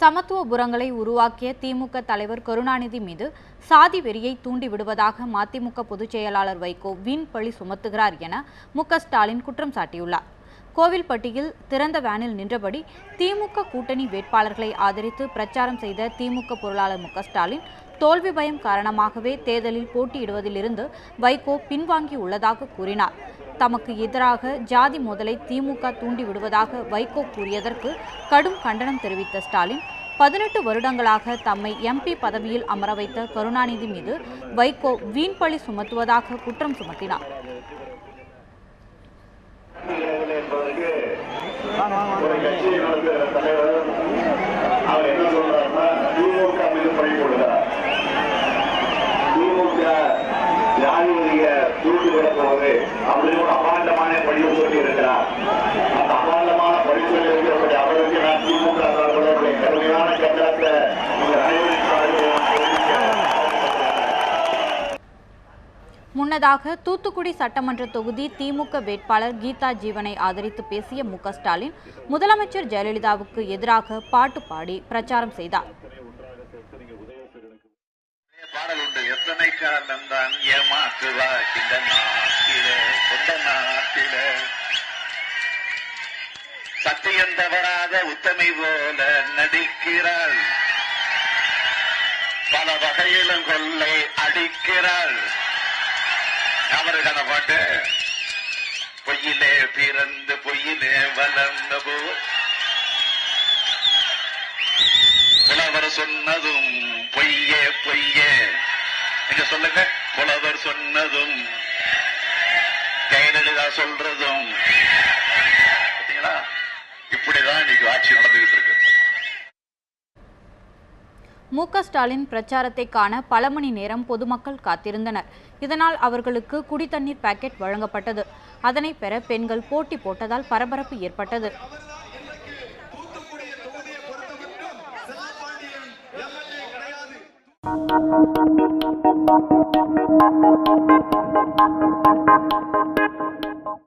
சமத்துவபுரங்களை உருவாக்கிய திமுக தலைவர் கருணாநிதி மீது சாதி வெறியை தூண்டிவிடுவதாக மதிமுக பொதுச் செயலாளர் வைகோ வீண் பழி சுமத்துகிறார் என மு.க.ஸ்டாலின் குற்றம் சாட்டியுள்ளார். கோவில்பட்டியில் திறந்த வேனில் நின்றபடி திமுக கூட்டணி வேட்பாளர்களை ஆதரித்து பிரச்சாரம் செய்த திமுக பொருளாளர் மு.க.ஸ்டாலின் தோல்வி பயம் காரணமாகவே தேர்தலில் போட்டியிடுவதிலிருந்து வைகோ பின்வாங்கியுள்ளதாக கூறினார். தமக்கு எதிராக ஜாதி மோதலை திமுக தூண்டிவிடுவதாக வைகோ கூறியதற்கு கடும் கண்டனம் தெரிவித்த ஸ்டாலின், 18 வருடங்களாக தம்மை எம்பி பதவியில் அமர வைத்த கருணாநிதி மீது வைகோ வீண்பழி சுமத்துவதாக குற்றம் சுமத்தினார். அப்படின்னு ஒரு அபாண்டமான படிப்பு சொல்லி இருக்கிறார். அந்த அபாண்டமான படிப்பு அவருக்கு நான் திமுக கடுமையான கண்டனத்தை முன்னதாக தூத்துக்குடி சட்டமன்ற தொகுதி திமுக வேட்பாளர் கீதா ஜீவனை ஆதரித்து பேசிய மு.க.ஸ்டாலின் முதலமைச்சர் ஜெயலலிதாவுக்கு எதிராக பாட்டு பாடி பிரச்சாரம் செய்தார். பாடல் உண்டு. எத்தனை காலம் தான் ஏமாற்றுவார் இந்த நாட்டிலே, சொந்த நாட்டிலே சத்தியம் தவறாத உத்தமை போல நடிக்கிறாள், பல வகையிலும் கொள்ளை அடிக்கிறாள். அவருக்கான பாட்டு பொய்யிலே பிறந்து பொய்யிலே வளர்ந்த போ புலவர் சொன்னதும் பொய்யே பொய்யே. நீங்க சொல்லுங்க, புலவர் சொன்னதும் ஜெயலலிதா சொல்றதும். பார்த்தீங்களா, இப்படிதான் இன்னைக்கு ஆட்சி நடந்துகிட்டு இருக்கு. மு.க.ஸ்டாலின் பிரச்சாரத்தை காண பல மணி நேரம் பொதுமக்கள் காத்திருந்தனர். இதனால் அவர்களுக்கு குடிதண்ணீர் பாக்கெட் வழங்கப்பட்டது. அதனை பெற பெண்கள் போட்டி போட்டதால் பரபரப்பு ஏற்பட்டது. Thank you.